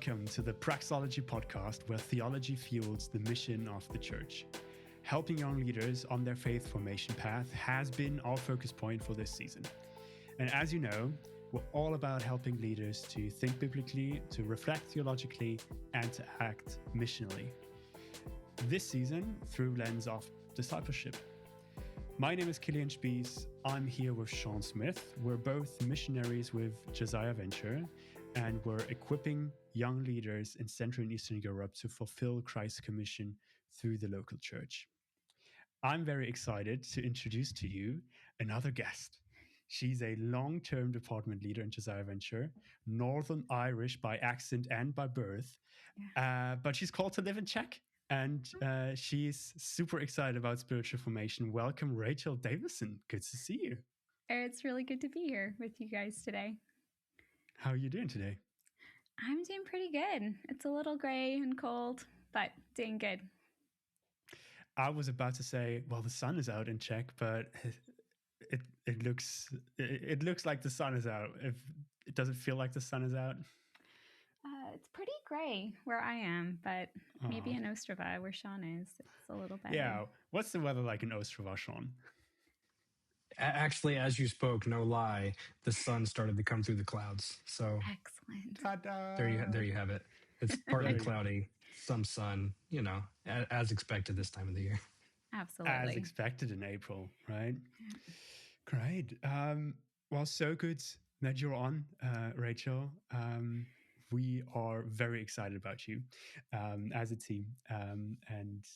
Welcome to the Praxology podcast, where theology fuels the mission of the church. Helping young leaders on their faith formation path has been our focus point for this season. And as you know, we're all about helping leaders to think biblically, to reflect theologically, and to act missionally. This season, through lens of discipleship. My name is Killian Spies. I'm here with Sean Smith. We're both missionaries with Josiah Venture, and we're equipping young leaders in Central and Eastern Europe to fulfill Christ's commission through the local church. I'm very excited to introduce to you another guest. She's a long-term department leader in Josiah Venture, Northern Irish by accent and by birth, but she's called to live in Czech. And she's super excited about spiritual formation. Welcome, Rachel Davison. Good to see you. It's really good to be here with you guys today. How are you doing today? I'm doing pretty good. It's a little gray and cold, but doing good. I was about to say, well, the sun is out in Czech, but it looks like the sun is out. If it doesn't feel like the sun is out. It's pretty gray where I am, but maybe in Ostrava, where Sean is, it's a little better. Yeah. What's the weather like in Ostrava, Sean? Actually, as you spoke, no lie, the sun started to come through the clouds. So excellent. There you have it. It's partly cloudy, some sun, as expected this time of the year. Absolutely. As expected in April, right? Yeah. Great. Well, so good that you're on, Rachel. We are very excited about you as a team and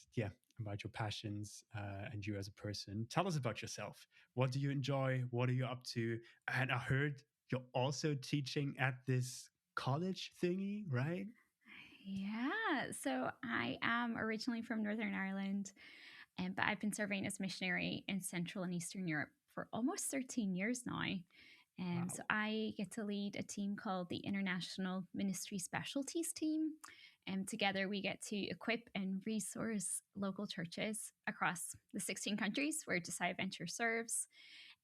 about your passions and you as a person. Tell us about yourself. What do you enjoy? What are you up to? And I heard you're also teaching at this college thingy, right? Yeah. So I am originally from Northern Ireland, but I've been serving as missionary in Central and Eastern Europe for almost 13 years now. Wow. So I get to lead a team called the International Ministry Specialties Team. And together we get to equip and resource local churches across the 16 countries where Josiah Venture serves.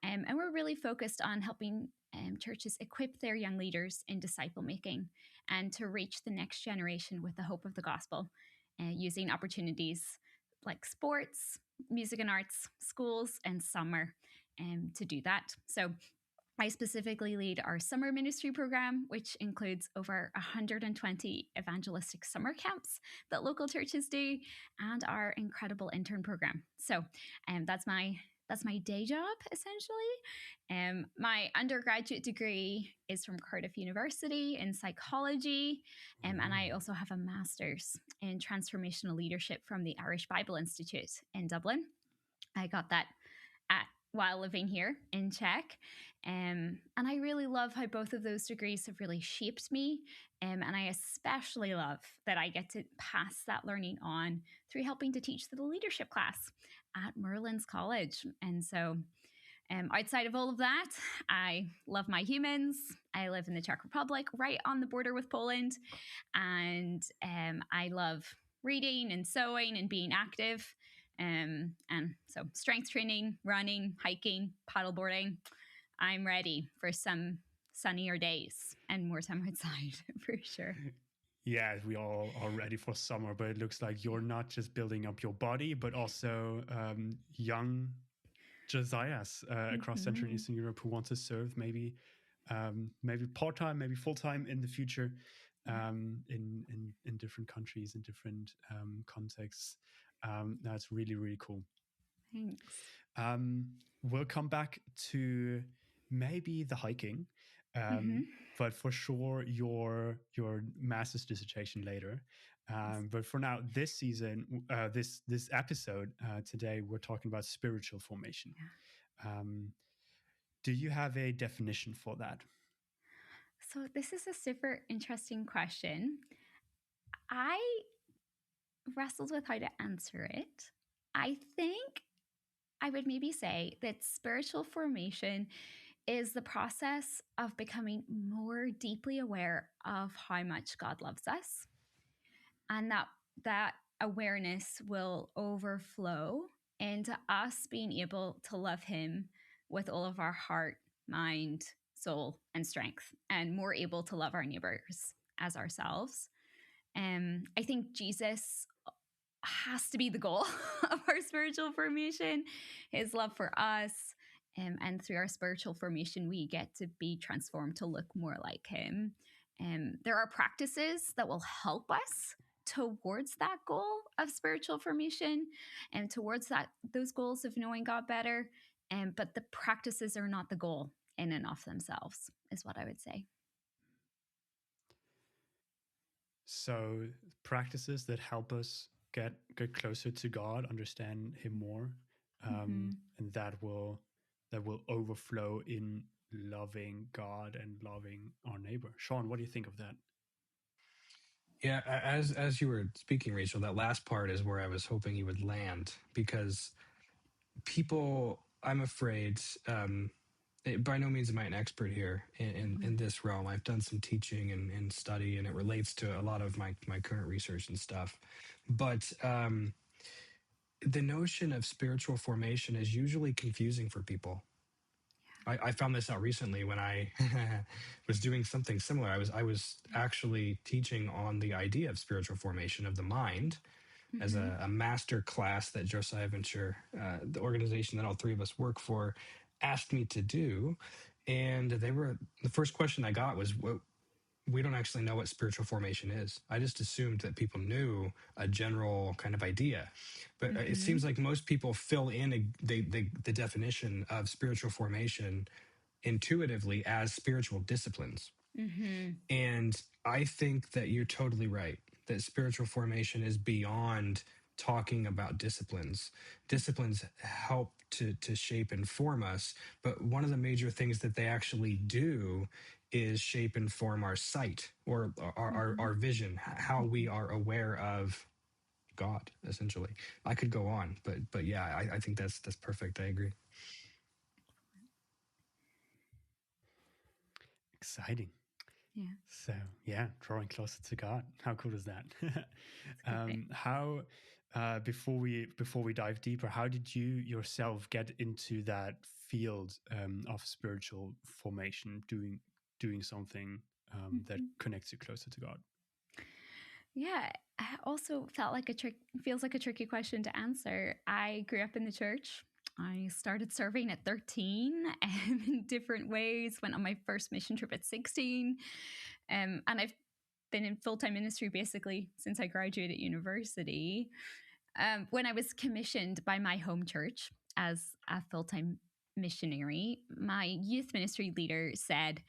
And we're really focused on helping churches equip their young leaders in disciple making and to reach the next generation with the hope of the gospel, using opportunities like sports, music and arts, schools, and summer to do that. So I specifically lead our summer ministry program, which includes over 120 evangelistic summer camps that local churches do, and our incredible intern program. So that's my day job, essentially. My undergraduate degree is from Cardiff University in psychology, and I also have a master's in transformational leadership from the Irish Bible Institute in Dublin. I got that while living here in Czech. And I really love how both of those degrees have really shaped me. And I especially love that I get to pass that learning on through helping to teach the leadership class at Moorlands College. And so outside of all of that, I love my humans. I live in the Czech Republic, right on the border with Poland. And I love reading and sewing and being active. And so strength training, running, hiking, paddleboarding. I'm ready for some sunnier days and more time outside for sure. Yeah, we all are ready for summer, but it looks like you're not just building up your body, but also young Josiahs across Central and Eastern Europe who want to serve maybe part-time, maybe full-time in the future in different countries, in different contexts. That's really, really cool. Thanks. We'll come back to maybe the hiking, but for sure your master's dissertation later. But for now, this season, this episode today, we're talking about spiritual formation. Yeah. Do you have a definition for that? So this is a super interesting question. I wrestled with how to answer it. I think I would maybe say that spiritual formation is the process of becoming more deeply aware of how much God loves us, and that awareness will overflow into us being able to love him with all of our heart, mind, soul, and strength, and more able to love our neighbors as ourselves. I think Jesus has to be the goal of our spiritual formation, his love for us. And through our spiritual formation, we get to be transformed to look more like him. There are practices that will help us towards that goal of spiritual formation and towards those goals of knowing God better. But the practices are not the goal in and of themselves, is what I would say. So practices that help us get closer to God, understand him more, and that will overflow in loving God and loving our neighbor. Sean, what do you think of that? Yeah, as you were speaking, Rachel, that last part is where I was hoping you would land, because people, I'm afraid, by no means am I an expert here in this realm. I've done some teaching and study, and it relates to a lot of my current research and stuff. But the notion of spiritual formation is usually confusing for people. I found this out recently when I was doing something similar. I was actually teaching on the idea of spiritual formation of the mind as a master class that Josiah Venture, the organization that all three of us work for, asked me to do. And the first question I got was, we don't actually know what spiritual formation is. I just assumed that people knew a general kind of idea. But it seems like most people fill in the definition of spiritual formation intuitively as spiritual disciplines. And I think that you're totally right, that spiritual formation is beyond talking about disciplines. Disciplines help to shape and form us, but one of the major things that they actually do is shape and form our sight, or our vision, how we are aware of God, essentially. I could go on, but yeah, I think that's perfect. I agree. Exciting. Yeah. So yeah, drawing closer to God. How cool is that? Before we dive deeper, how did you yourself get into that field of spiritual formation, doing something that connects you closer to God? Yeah, I also feels like a tricky question to answer. I grew up in the church. I started serving at 13 in different ways, went on my first mission trip at 16. And I've been in full-time ministry basically since I graduated university. When I was commissioned by my home church as a full-time missionary, my youth ministry leader said,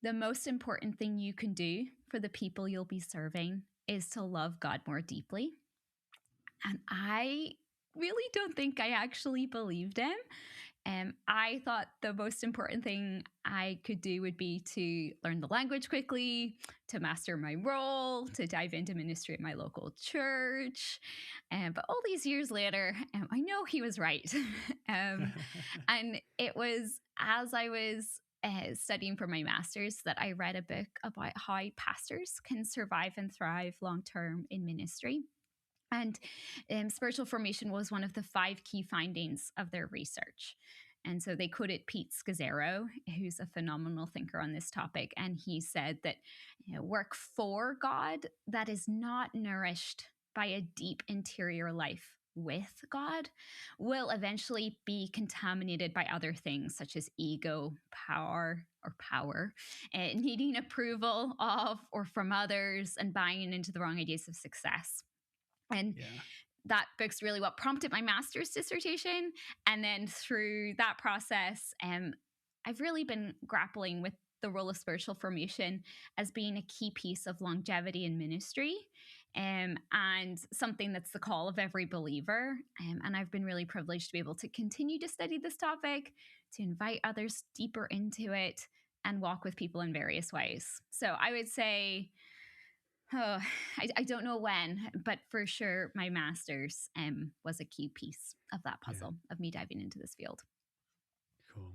the most important thing you can do for the people you'll be serving is to love God more deeply. And I really don't think I actually believed him. I thought the most important thing I could do would be to learn the language quickly, to master my role, to dive into ministry at my local church. But all these years later, I know he was right. And it was as I was studying for my master's that I read a book about how pastors can survive and thrive long-term in ministry. And spiritual formation was one of the 5 key findings of their research. And so they quoted Pete Scazzero, who's a phenomenal thinker on this topic. And he said that work for God that is not nourished by a deep interior life with God will eventually be contaminated by other things such as ego, power, needing approval of or from others, and buying into the wrong ideas of success. And that book's really what prompted my master's dissertation. And then through that process, I've really been grappling with the role of spiritual formation as being a key piece of longevity in ministry, and something that's the call of every believer. And I've been really privileged to be able to continue to study this topic, to invite others deeper into it, and walk with people in various ways. So I would say, I don't know when, but for sure my master's was a key piece of that puzzle of me diving into this field. Cool.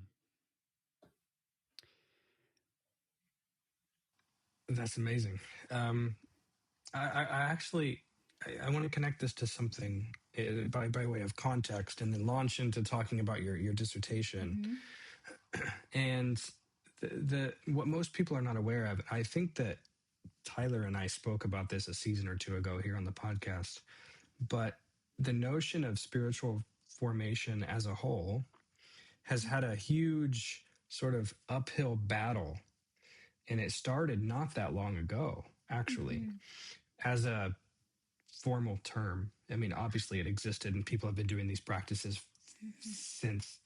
That's amazing. I actually want to connect this to something by way of context, and then launch into talking about your dissertation. And the what most people are not aware of, I think that Tyler and I spoke about this a season or two ago here on the podcast, but the notion of spiritual formation as a whole has had a huge sort of uphill battle. And it started not that long ago, actually, as a formal term. I mean, obviously it existed and people have been doing these practices since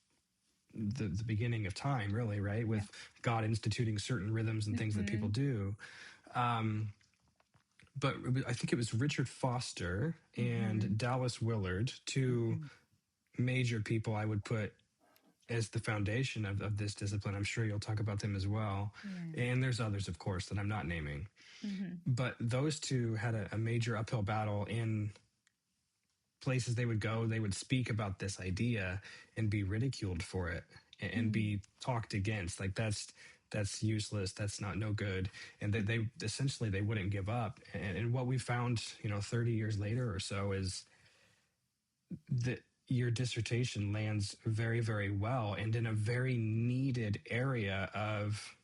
the beginning of time, really, right? With God instituting certain rhythms and things that people do. But I think it was Richard Foster and Dallas Willard, two major people I would put as the foundation of this discipline. I'm sure you'll talk about them as well. Yeah. And there's others, of course, that I'm not naming. But those two had a major uphill battle in places they would go. They would speak about this idea and be ridiculed for it and be talked against. Like that's useless. That's no good. And they essentially they wouldn't give up. And what we found, 30 years later or so is that your dissertation lands very, very well and in a very needed area of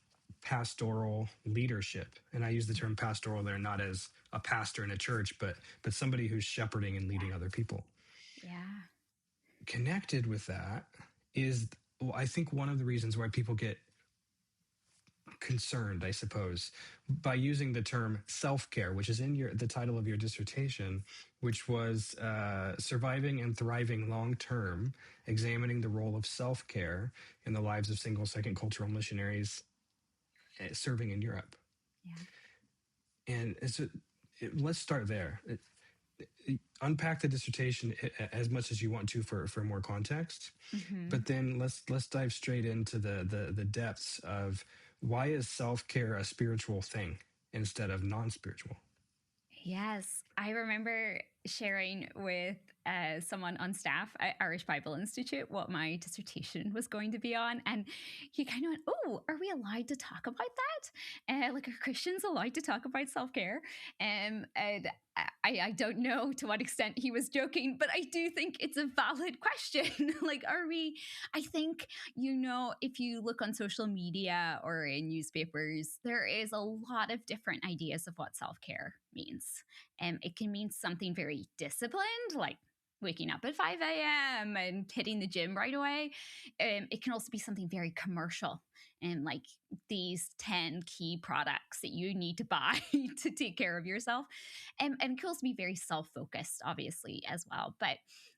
pastoral leadership. And I use the term pastoral there not as a pastor in a church, but somebody who's shepherding and leading other people. Yeah. Connected with that is, well, I think one of the reasons why people get concerned, I suppose, by using the term self-care, which is in the title of your dissertation, which was Surviving and Thriving Long-Term, Examining the Role of Self-Care in the Lives of Single Second Cultural Missionaries Serving in Europe. Yeah. And let's start there. Unpack the dissertation as much as you want to for more context, but then let's dive straight into the depths of why is self-care a spiritual thing instead of non-spiritual? Yes, I remember sharing with someone on staff at Irish Bible Institute what my dissertation was going to be on, and he kind of went, "Oh, are we allowed to talk about that? Like, are Christians allowed to talk about self-care?" And I don't know to what extent he was joking, but I do think it's a valid question. Like, are we? I think, if you look on social media or in newspapers, there is a lot of different ideas of what self-care means. It can mean something very disciplined, like waking up at 5 a.m. and hitting the gym right away. It can also be something very commercial, and like these 10 key products that you need to buy to take care of yourself. And it can also be very self-focused, obviously, as well. But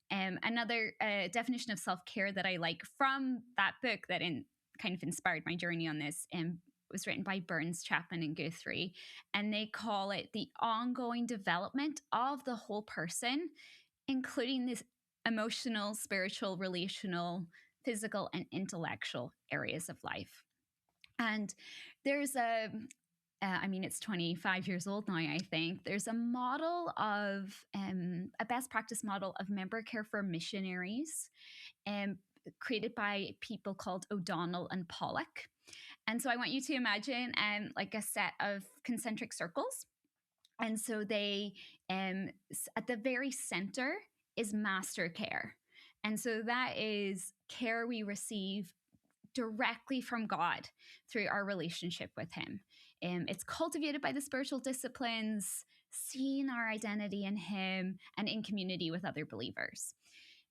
another definition of self-care that I like from that book that kind of inspired my journey on this was written by Burns, Chapman, and Guthrie, and they call it the ongoing development of the whole person, including this emotional, spiritual, relational, physical, and intellectual areas of life. And there's it's 25 years old now, I think. There's a model of, a best practice model of member care for missionaries created by people called O'Donnell and Pollock. And so I want you to imagine like a set of concentric circles. And so they, at the very center is master care. And so that is care we receive directly from God through our relationship with Him. It's cultivated by the spiritual disciplines, seeing our identity in Him and in community with other believers.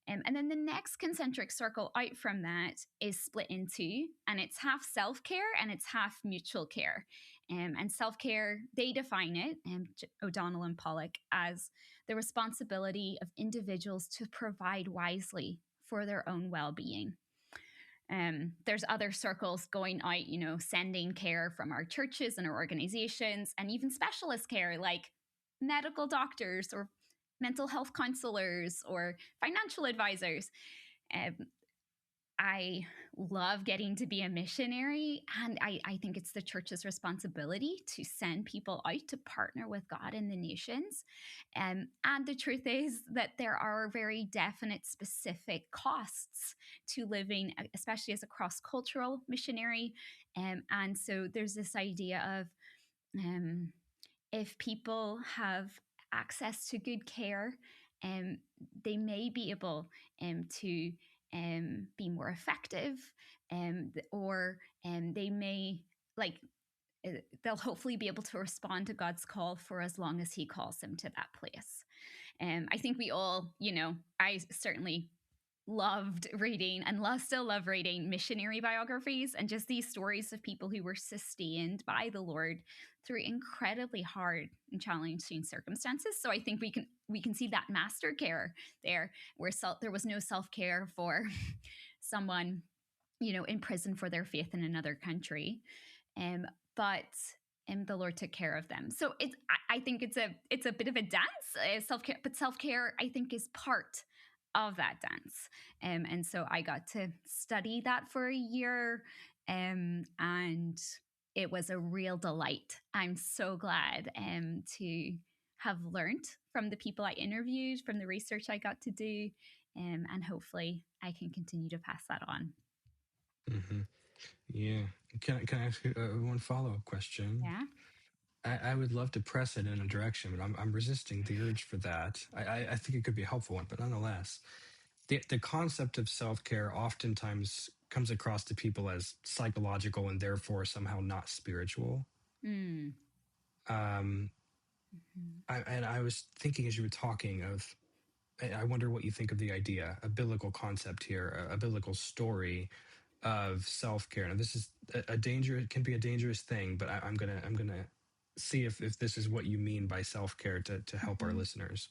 And then the next concentric circle out from that is split in two, and it's half self-care and it's half mutual care. And self-care, they define it, O'Donnell and Pollock, as the responsibility of individuals to provide wisely for their own well-being. There's other circles going out, sending care from our churches and our organizations, and even specialist care like medical doctors or mental health counselors or financial advisors. I love getting to be a missionary, and I think it's the church's responsibility to send people out to partner with God in the nations. And the truth is that there are very definite, specific costs to living, especially as a cross-cultural missionary. And so there's this idea of if people have access to good care, they may be able to be more effective, or they may, like, they'll hopefully be able to respond to God's call for as long as he calls them to that place. I think we all, I certainly loved reading and still love reading missionary biographies and just these stories of people who were sustained by the Lord through incredibly hard and challenging circumstances. So I think we can see that master care there, where there was no self-care for someone, in prison for their faith in another country. But the Lord took care of them. So I think it's a bit of a dance, self-care, but self-care I think is part of that dance. And so I got to study that for a year, and it was a real delight. I'm so glad to have learned from the people I interviewed, from the research I got to do, and hopefully I can continue to pass that on. Mm-hmm. Yeah. Can I ask you one follow-up question? Yeah. I would love to press it in a direction, but I'm resisting the urge for that. I think it could be a helpful one, but nonetheless, the concept of self-care oftentimes comes across to people as psychological and therefore somehow not spiritual. Mm. I was thinking as you were talking I wonder what you think of the idea, a biblical concept here, a biblical story of self-care. Now, this is a danger. It can be a dangerous thing, but I'm gonna see if this is what you mean by self-care to help our listeners.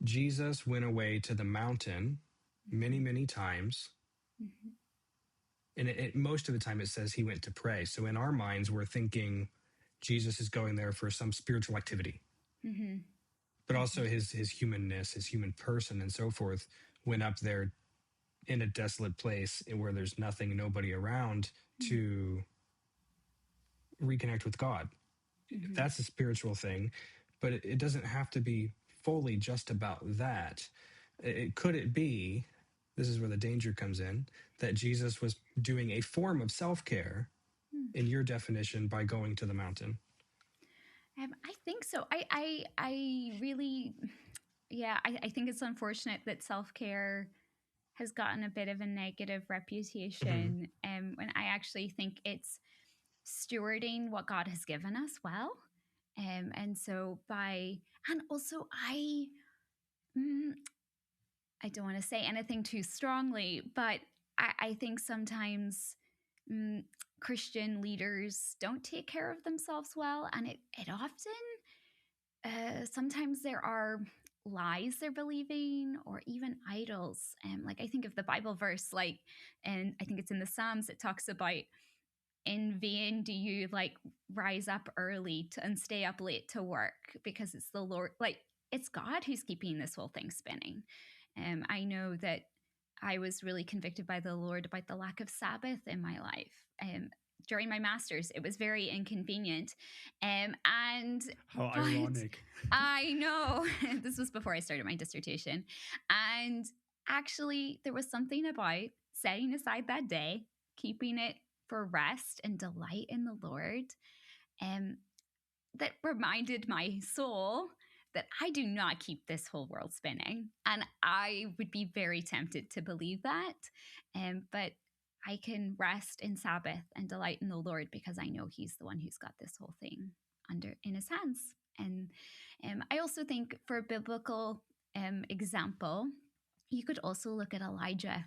Jesus went away to the mountain many times, and most of the time it says he went to pray. So in our minds, we're thinking Jesus is going there for some spiritual activity, but also his humanness, his human person, and so forth, went up there in a desolate place where there's nobody around to reconnect with God. That's a spiritual thing, but it doesn't have to be fully just about that. Could it be, this is where the danger comes in, that Jesus was doing a form of self-care in your definition by going to the mountain? I think so. I really, I think it's unfortunate that self-care has gotten a bit of a negative reputation. When I actually think it's stewarding what God has given us well. And so and also I don't want to say anything too strongly, but I think sometimes Christian leaders don't take care of themselves well. And it often, sometimes there are lies they're believing or even idols. Like I think of the Bible verse, and I think it's in the Psalms, it talks about, in vain do you rise up early and stay up late to work, because it's the Lord, it's God who's keeping this whole thing spinning. I know that I was really convicted by the Lord about the lack of Sabbath in my life. During my master's, it was very inconvenient. And how ironic. I know. This was before I started my dissertation. And actually, there was something about setting aside that day, keeping it for rest and delight in the Lord, that reminded my soul that I do not keep this whole world spinning. And I would be very tempted to believe that. But I can rest in Sabbath and delight in the Lord because I know he's the one who's got this whole thing in his hands. And I also think, for a biblical example, you could also look at Elijah.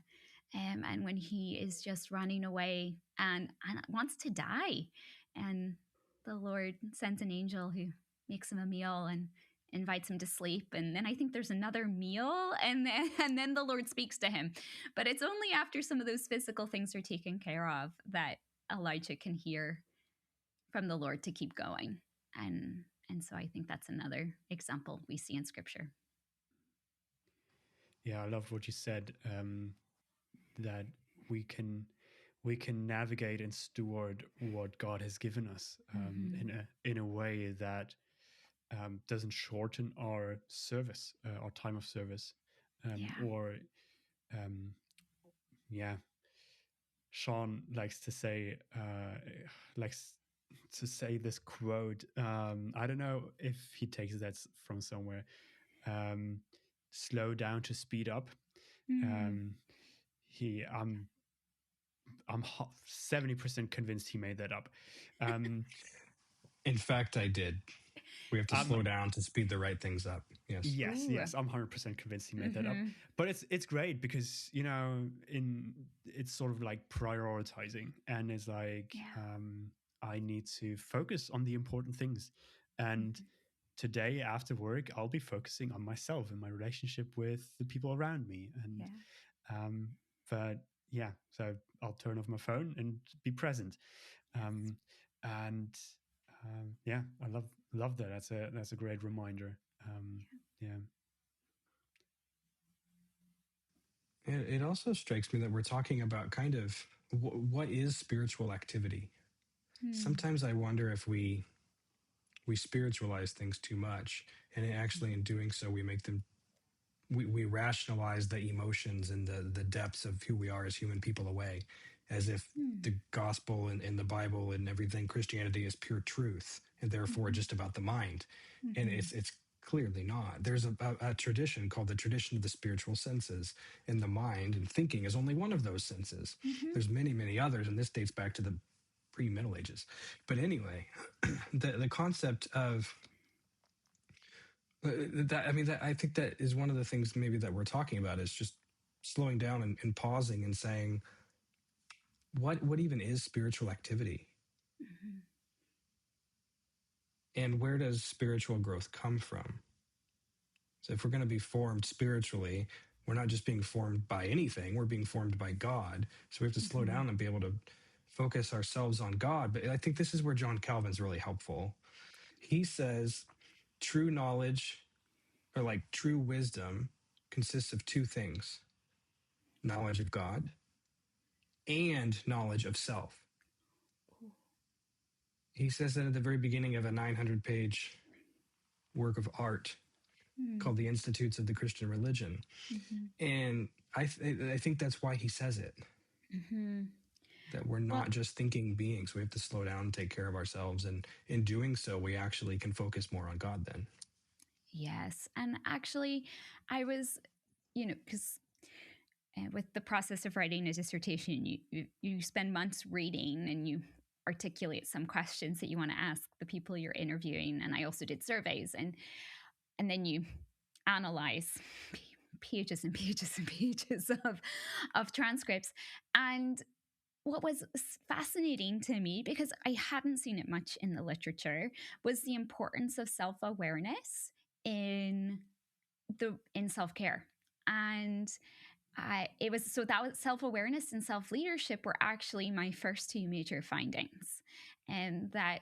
And when he is just running away and wants to die, and the Lord sends an angel who makes him a meal and invites him to sleep. And then I think there's another meal, and then the Lord speaks to him. But it's only after some of those physical things are taken care of that Elijah can hear from the Lord to keep going. And so I think that's another example we see in Scripture. Yeah, I love what you said, that we can navigate and steward what God has given us in a way that doesn't shorten our service, our time of service, Sean likes to say this quote. I don't know if he takes that from somewhere. Slow down to speed up. I'm I'm 70% convinced he made that up. In fact, I did. We have to slow down to speed the right things up. Yes. Yes. I'm 100% convinced he made that up. But it's great because, it's sort of like prioritizing, and it's like, I need to focus on the important things. And today after work, I'll be focusing on myself and my relationship with the people around me. And, so I'll turn off my phone and be present. I love that. That's a great reminder. It also strikes me that we're talking about kind of what is spiritual activity. Sometimes I wonder if we spiritualize things too much, and actually in doing so we make them we rationalize the emotions and the depths of who we are as human people away, as if the gospel and the Bible and everything, Christianity, is pure truth and therefore just about the mind. And it's clearly not. There's a tradition called the tradition of the spiritual senses, and the mind and thinking is only one of those senses. There's many others, and this dates back to the pre-Middle Ages. But anyway, the concept of I think that is one of the things maybe that we're talking about, is just slowing down and pausing and saying, what even is spiritual activity? And where does spiritual growth come from? So if we're going to be formed spiritually, we're not just being formed by anything, we're being formed by God. So we have to slow down and be able to focus ourselves on God. But I think this is where John Calvin's really helpful. He says true knowledge, or like true wisdom, consists of two things: knowledge of God and knowledge of self. He says that at the very beginning of a 900-page work of art called The Institutes of the Christian Religion. And I think that's why he says it. That we're not just thinking beings. We have to slow down and take care of ourselves. And in doing so, we actually can focus more on God then. Yes. And actually, I was, because with the process of writing a dissertation, you spend months reading and you articulate some questions that you want to ask the people you're interviewing. And I also did surveys, and then you analyze pages and pages and pages of transcripts. And what was fascinating to me, because I hadn't seen it much in the literature, was the importance of self-awareness in self-care. And that was self-awareness and self-leadership were actually my first two major findings. And that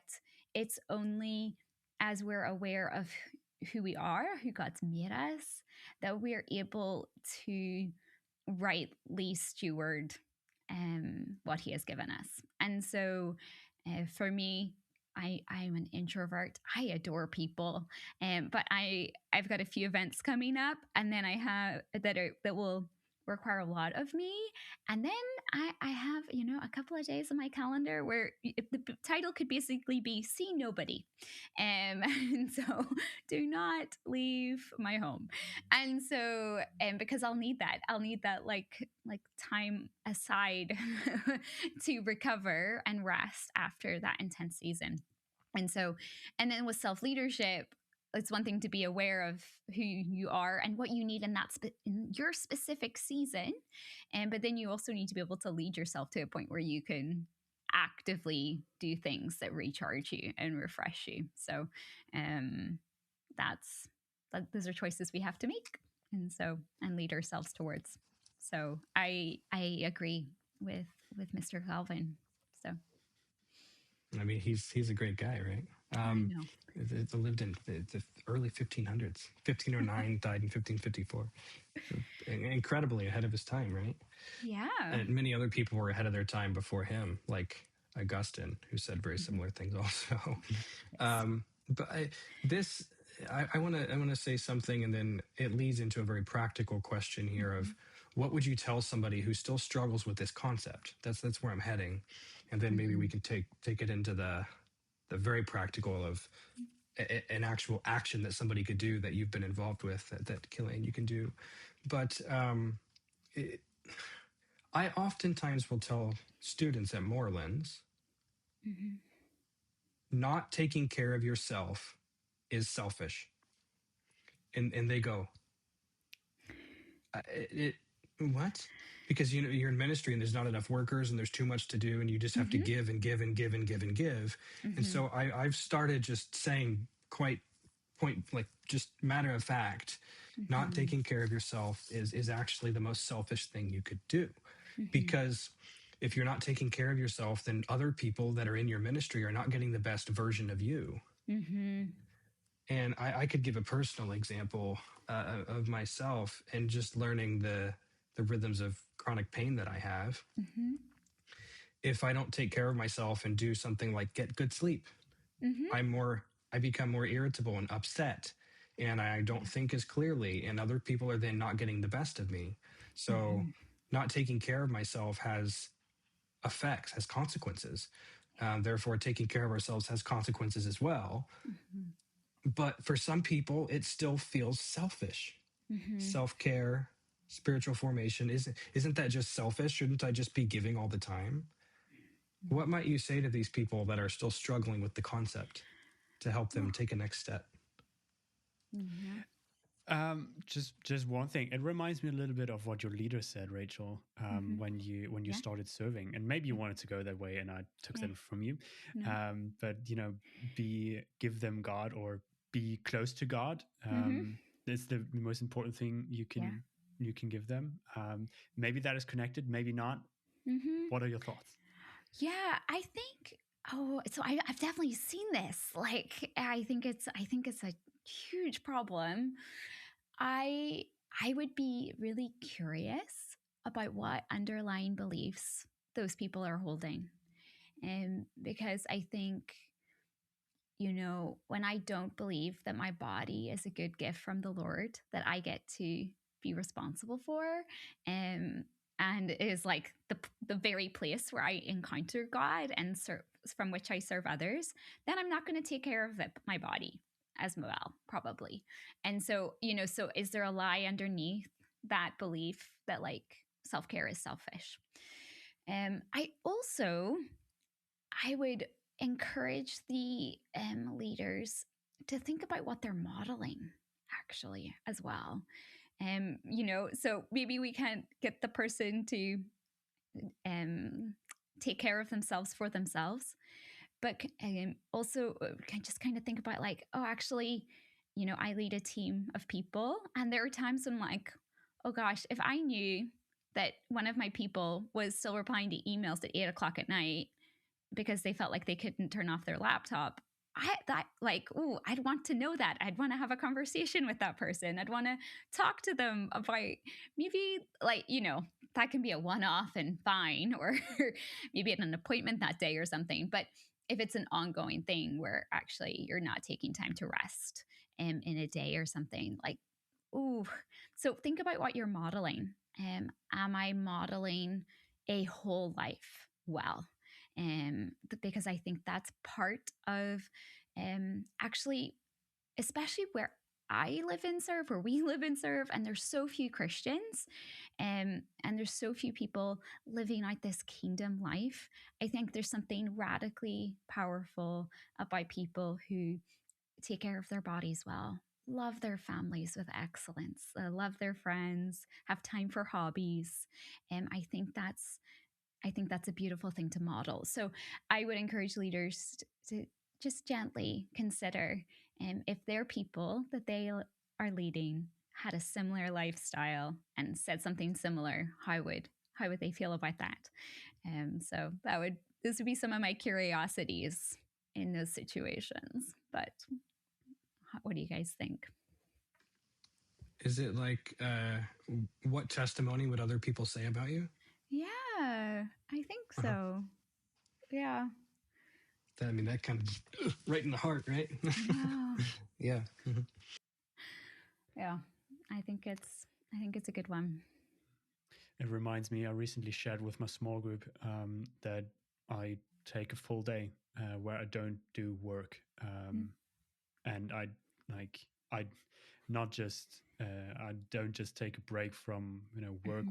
it's only as we're aware of who we are, who God's made us, that we're able to rightly steward what he has given us. And so for me, I'm an introvert. I adore people, but I've got a few events coming up, and then I have that will require a lot of me. And then I have, a couple of days on my calendar where the title could basically be "See Nobody." And so do not leave my home. And so, because I'll need that like time aside to recover and rest after that intense season. And so, and then with self-leadership, it's one thing to be aware of who you are and what you need in in your specific season. But then you also need to be able to lead yourself to a point where you can actively do things that recharge you and refresh you. So those are choices we have to make, and lead ourselves towards. So I agree with Mr. Calvin. So I mean, he's a great guy, right? I know. It lived in the early 1500s. 1509, died in 1554. Incredibly ahead of his time, right? Yeah. And many other people were ahead of their time before him, like Augustine, who said very similar things also. Yes. But I want to say something, and then it leads into a very practical question here of what would you tell somebody who still struggles with this concept? That's where I'm heading, and then maybe we can take it into the very practical of an actual action that somebody could do that you've been involved with, that Killian, you can do. But I oftentimes will tell students at Moorlands, not taking care of yourself is selfish. And they go, what? Because you're in ministry and there's not enough workers and there's too much to do and you just have to give and give and give and give and give. And so I've started just saying quite point, like just matter of fact, not taking care of yourself is actually the most selfish thing you could do. Because if you're not taking care of yourself, then other people that are in your ministry are not getting the best version of you. And I could give a personal example of myself and just learning the rhythms of chronic pain that I have. If I don't take care of myself and do something like get good sleep, I become more irritable and upset, and I don't think as clearly, and other people are then not getting the best of me. So not taking care of myself has effects, has consequences. Therefore, taking care of ourselves has consequences as well. But for some people, it still feels selfish. Self-care, spiritual formation, isn't that just selfish? Shouldn't I just be giving all the time? What might you say to these people that are still struggling with the concept to help them take a next step? Just one thing. It reminds me a little bit of what your leader said, Rachel, when you started serving, and maybe you wanted to go that way, and I took that from you. But give them God, or be close to God. It's the most important thing you can give them. Maybe that is connected, maybe not. What are your thoughts? Yeah, I think. So I've definitely seen this. Like, I think it's a huge problem. I would be really curious about what underlying beliefs those people are holding, because I think, when I don't believe that my body is a good gift from the Lord that I get to be responsible for, and is like the very place where I encounter God and from which I serve others, then I'm not going to take care of my body as well, probably. And so, so is there a lie underneath that belief that like self-care is selfish? I would encourage the leaders to think about what they're modeling actually as well. So maybe we can't get the person to take care of themselves for themselves, but also can just kind of think about like, oh, actually, I lead a team of people, and there are times when like, oh gosh, if I knew that one of my people was still replying to emails at 8:00 at night because they felt like they couldn't turn off their laptop, I'd want to know that. I'd want to have a conversation with that person. I'd want to talk to them about maybe that can be a one-off and fine, or maybe at an appointment that day or something. But if it's an ongoing thing where actually you're not taking time to rest in a day or something, like, ooh. So think about what you're modeling. Am I modeling a whole life well? Because I think that's part of actually, especially where I live and serve, where we live and serve, and there's so few Christians, and there's so few people living out this kingdom life. I think there's something radically powerful about people who take care of their bodies well, love their families with excellence, love their friends, have time for hobbies. And I think that's a beautiful thing to model. So I would encourage leaders to just gently consider if their people that they are leading had a similar lifestyle and said something similar, how would they feel about that? So this would be some of my curiosities in those situations. But what do you guys think? Is it like, what testimony would other people say about you? Yeah, I think so. Yeah. I mean, that kind of right in the heart, right? Yeah. Yeah. Yeah. I think it's a good one. It reminds me, I recently shared with my small group that I take a full day where I don't do work, and I not just I don't just take a break from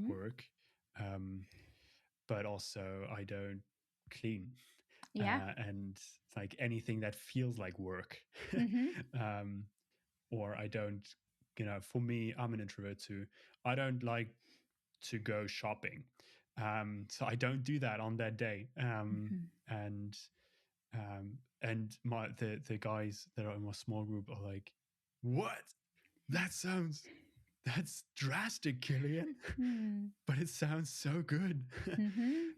work. but also I don't clean. Yeah. And like anything that feels like work. Or I don't, for me, I'm an introvert too. I don't like to go shopping. So I don't do that on that day. And the guys that are in my small group are like, what? That's drastic, Killian. But it sounds so good.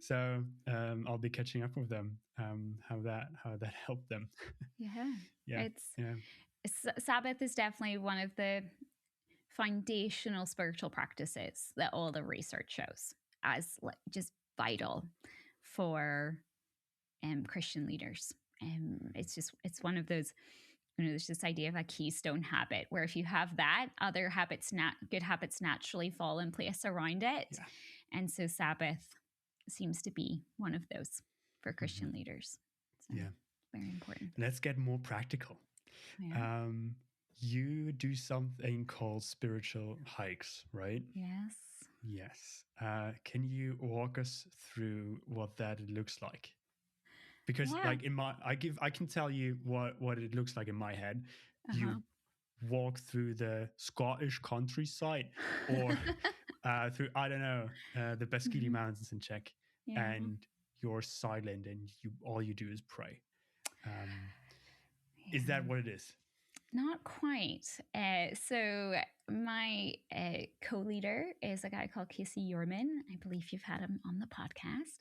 So I'll be catching up with them, how that helped them. Yeah. Sabbath is definitely one of the foundational spiritual practices that all the research shows as like just vital for Christian leaders. It's one of those, there's this idea of a keystone habit where if you have that, other habits, good habits naturally fall in place around it. Yeah. And so Sabbath seems to be one of those for Christian leaders. So very important. Let's get more practical. Yeah. You do something called spiritual hikes, right? Yes. Can you walk us through what that looks like? Because like I can tell you what it looks like in my head. You walk through the Scottish countryside or through, I don't know, the Beskidy Mountains in Czech, and you're silent and all you do is pray. Is that what it is? Not quite. So my co-leader is a guy called Casey Yorman. I believe you've had him on the podcast.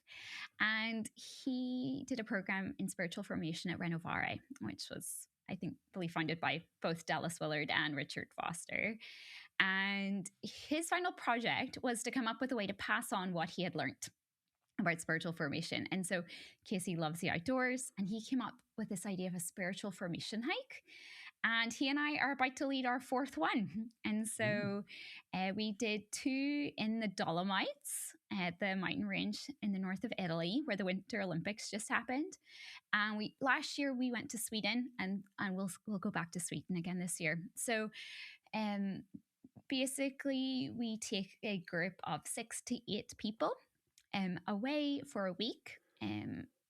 And he did a program in spiritual formation at Renovare, which was, I believe funded by both Dallas Willard and Richard Foster. And his final project was to come up with a way to pass on what he had learned about spiritual formation. And so Casey loves the outdoors, and he came up with this idea of a spiritual formation hike. And he and I are about to lead our fourth one. And so we did 2 in the Dolomites at the mountain range in the north of Italy, where the Winter Olympics just happened. And last year we went to Sweden, and we'll go back to Sweden again this year. So basically we take a group of 6 to 8 people away for a week.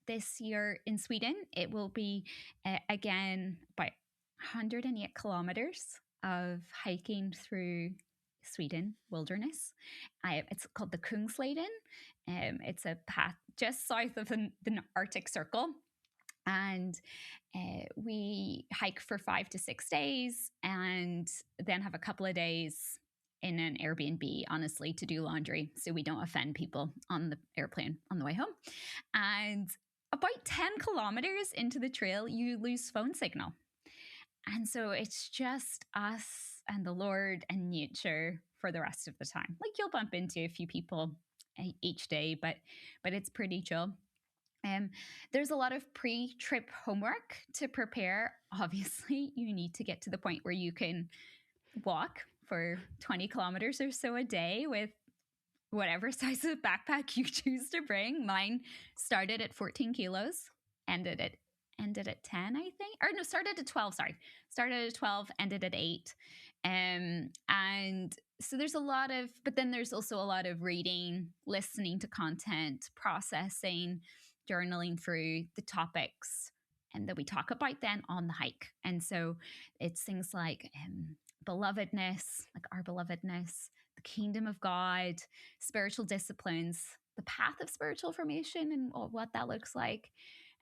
This year in Sweden, it will be again about 108 kilometers of hiking through Sweden wilderness. It's called the Kungsleden. It's a path just south of the Arctic Circle. And we hike for 5 to 6 days and then have a couple of days in an Airbnb, honestly, to do laundry so we don't offend people on the airplane on the way home. And about 10 kilometers into the trail, you lose phone signal. And so it's just us and the Lord and nature for the rest of the time. Like you'll bump into a few people each day, but it's pretty chill. There's a lot of pre-trip homework to prepare. Obviously, you need to get to the point where you can walk for 20 kilometers or so a day with whatever size of backpack you choose to bring. Mine started at 14 kilos, ended at 10, I think. Or no, started at 12, sorry. Started at 12, ended at 8. And so there's but then there's also a lot of reading, listening to content, processing, journaling through the topics and that we talk about then on the hike. And so it's things like belovedness, like our belovedness, the kingdom of God, spiritual disciplines, the path of spiritual formation and what that looks like.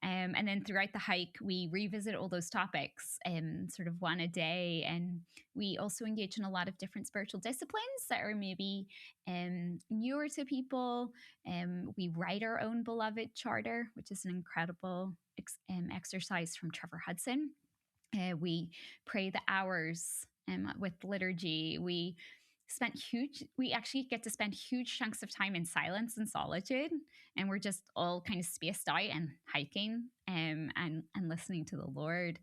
And then throughout the hike, we revisit all those topics, sort of one a day. And we also engage in a lot of different spiritual disciplines that are maybe newer to people. We write our own beloved charter, which is an incredible exercise from Trevor Hudson. We pray the hours with liturgy. We actually get to spend huge chunks of time in silence and solitude, and we're just all kind of spaced out and hiking and listening to the Lord.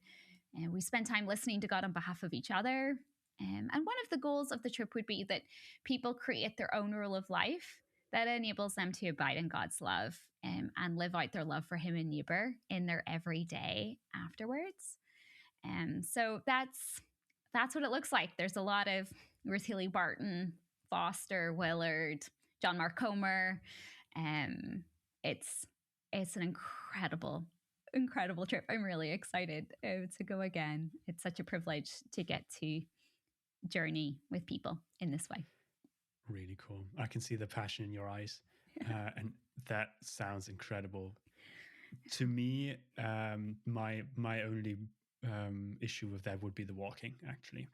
And we spend time listening to God on behalf of each other. And one of the goals of the trip would be that people create their own rule of life that enables them to abide in God's love and live out their love for Him and neighbor in their everyday afterwards. So that's what it looks like. There's a lot of Ruth, Barton, Foster, Willard, John Mark Comer, It's an incredible trip. I'm really excited to go again. It's such a privilege to get to journey with people in this way. Really cool. I can see the passion in your eyes, and that sounds incredible. To me, my only issue with that would be the walking, actually.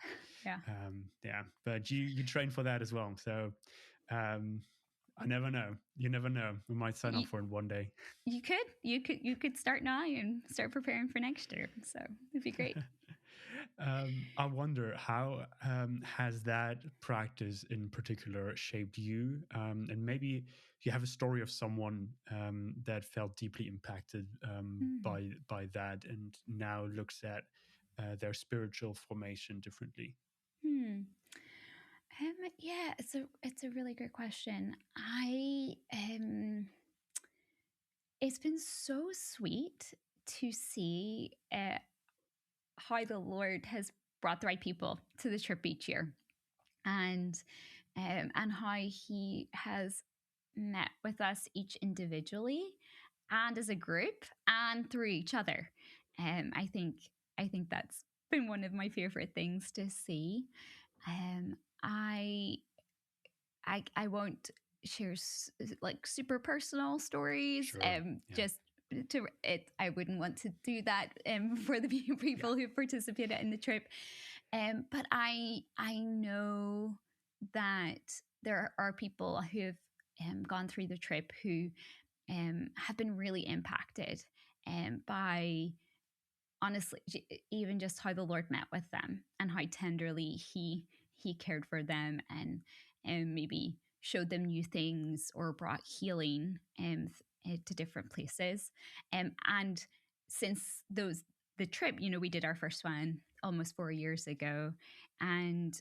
Yeah. But you train for that as well, so I never know. You never know. We might sign up for it one day. You could start now and start preparing for next year. So it'd be great. I wonder how has that practice in particular shaped you, and maybe you have a story of someone that felt deeply impacted by that, and now looks at their spiritual formation differently. Yeah, it's a really great question. It's been so sweet to see how the Lord has brought the right people to the trip each year, and how He has met with us each individually and as a group and through each other. I think that's been one of my favorite things to see. I won't share like super personal stories. Sure. Just to it, I wouldn't want to do that for the people who participated in the trip. But I know that there are people who've gone through the trip who have been really impacted by, honestly, even just how the Lord met with them and how tenderly He cared for them, and maybe showed them new things or brought healing to different places. And since the trip, we did our first one almost 4 years ago, and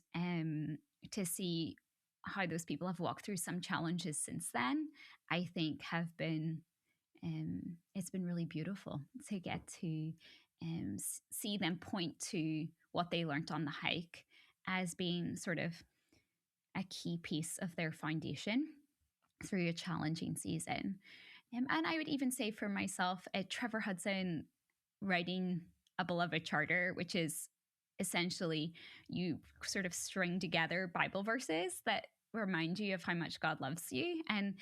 to see how those people have walked through some challenges since then, I think have been it's been really beautiful to get to see them point to what they learned on the hike as being sort of a key piece of their foundation through a challenging season. And I would even say for myself, Trevor Hudson writing a beloved charter, which is essentially you sort of string together Bible verses that remind you of how much God loves you. And,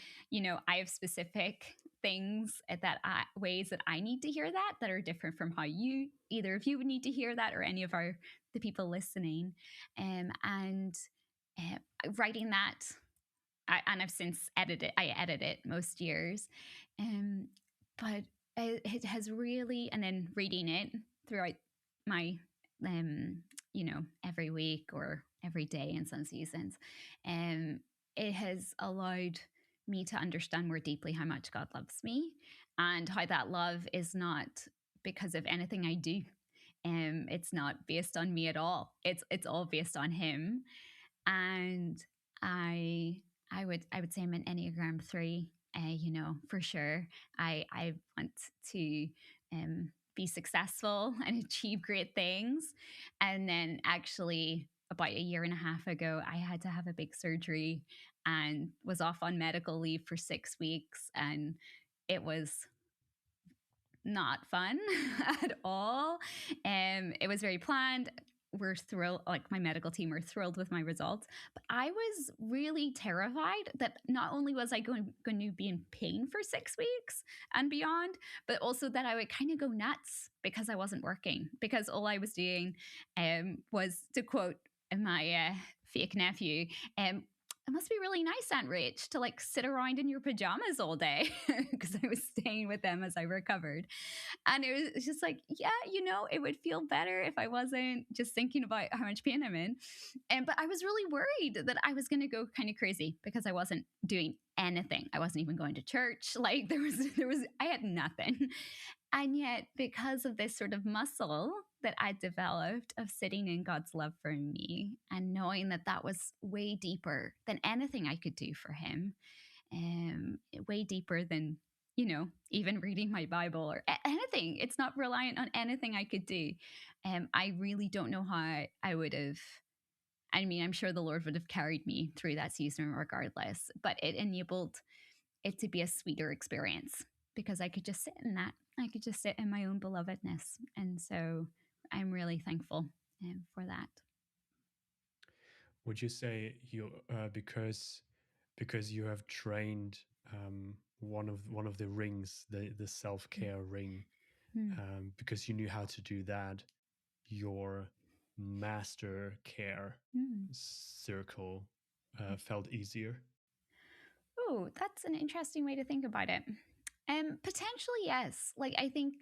I have specific things ways that I need to hear that are different from how either of you would need to hear that, or any of the people listening. And writing that, and I've since I edit it most years. But it has really, and then reading it throughout my, every week or every day in some seasons, it has allowed me to understand more deeply how much God loves me, and how that love is not because of anything I do. It's not based on me at all. It's all based on Him. And I would say I'm an Enneagram 3. For sure. I want to be successful and achieve great things. And then actually about a year and a half ago, I had to have a big surgery and was off on medical leave for 6 weeks. And it was not fun at all. It was very planned. We're thrilled, like my medical team were thrilled with my results, but I was really terrified that not only was I going to be in pain for 6 weeks and beyond, but also that I would kind of go nuts because I wasn't working, because all I was doing was, to quote my fake nephew, it must be really nice, Aunt Rach, to like sit around in your pajamas all day, because I was staying with them as I recovered. And it was just like, yeah, it would feel better if I wasn't just thinking about how much pain I'm in. But I was really worried that I was going to go kind of crazy because I wasn't doing anything. I wasn't even going to church. Like I had nothing. And yet, because of this sort of muscle that I developed of sitting in God's love for me and knowing that that was way deeper than anything I could do for Him, way deeper than, even reading my Bible or anything. It's not reliant on anything I could do. I really don't know how I would have. I mean, I'm sure the Lord would have carried me through that season regardless, but it enabled it to be a sweeter experience, because I could just sit in that. I could just sit in my own belovedness. And so I'm really thankful for that. Would you say you because you have trained one of the rings, the self-care ring, because you knew how to do that, your master care circle felt easier? Oh, that's an interesting way to think about it. Potentially, yes. Like, I think,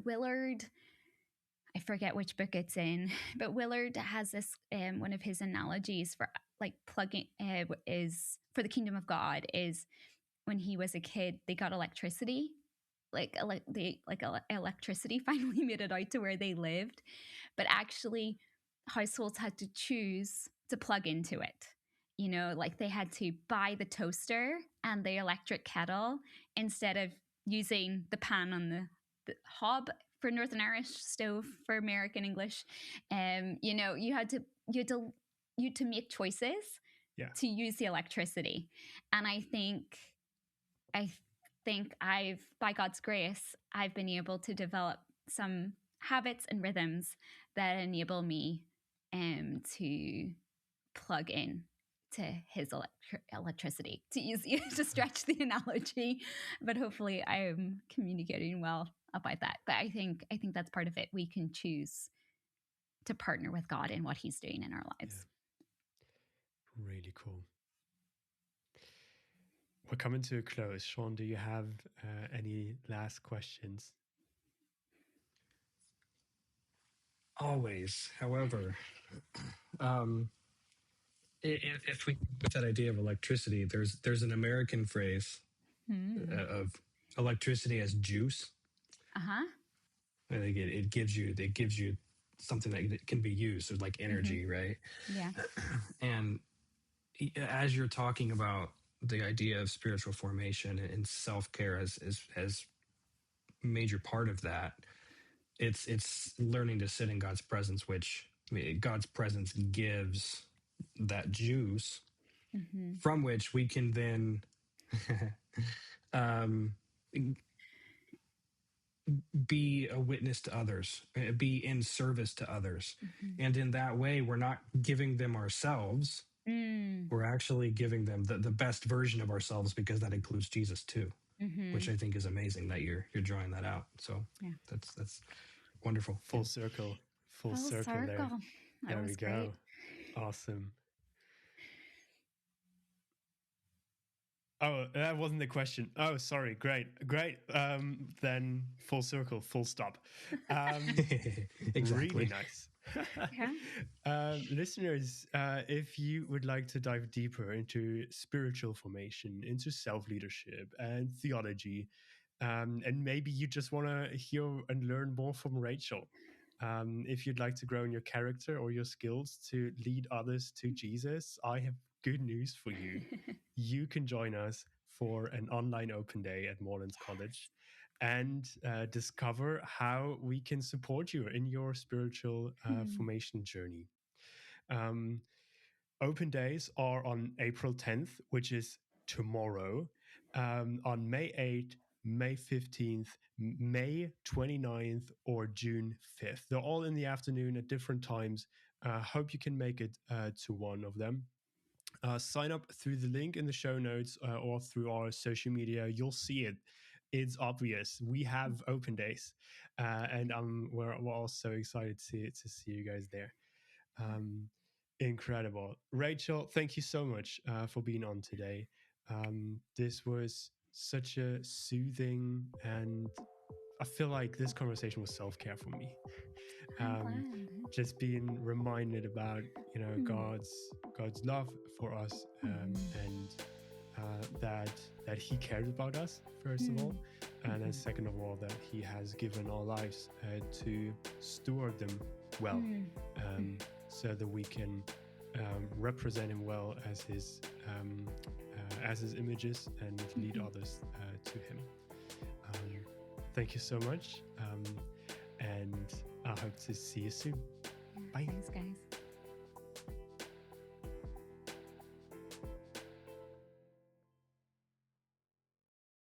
Willard, I forget which book it's in, but Willard has this, one of his analogies for like plugging is for the kingdom of God is when he was a kid, they got electricity. Electricity finally made it out to where they lived, but actually households had to choose to plug into it. Like they had to buy the toaster and the electric kettle instead of using the pan on the hob for Northern Irish, stove for American English. You had to make choices to use the electricity. And I think I've, by God's grace, I've been able to develop some habits and rhythms that enable me to plug in to his electricity, to stretch the analogy, but hopefully I'm communicating well about that. But I think that's part of it. We can choose to partner with God in what he's doing in our lives. Yeah. Really cool. We're coming to a close. Sean, do you have any last questions? Always. However, if we with that idea of electricity, there's an American phrase of electricity as juice. I think it gives you something that can be used, so like energy, right? Yeah. And as you're talking about the idea of spiritual formation and self-care as major part of that, it's learning to sit in God's presence, which God's presence gives that juice from which we can then be a witness to others, be in service to others. And in that way, we're not giving them ourselves. We're actually giving them the best version of ourselves, because that includes Jesus too, which I think is amazing that you're drawing that out. So that's wonderful. Full circle there. There we go. Awesome. Oh, that wasn't the question. Oh, sorry. Great. Then full circle, full stop. Exactly. Really nice. Listeners, if you would like to dive deeper into spiritual formation, into self-leadership and theology, and maybe you just want to hear and learn more from Rachel, if you'd like to grow in your character or your skills to lead others to Jesus, I have good news for you. You can join us for an online open day at Moorlands College and discover how we can support you in your spiritual formation journey. Open days are on April 10th, which is tomorrow, on May 8th, May 15th, May 29th, or June 5th. They're all in the afternoon at different times. Hope you can make it to one of them. Sign up through the link in the show notes or through our social media. You'll see it. It's obvious. We have open days, and we're all so excited to see you guys there. Incredible. Rachel, thank you so much for being on today. This was such a soothing, and I feel like this conversation was self-care for me. Just being reminded about God's love for us, and that He cares about us first of all, and then second of all that He has given our lives to steward them well, so that we can represent Him well as His images and lead others to Him. Thank you so much, and I hope to see you soon. Bye. Thanks, guys.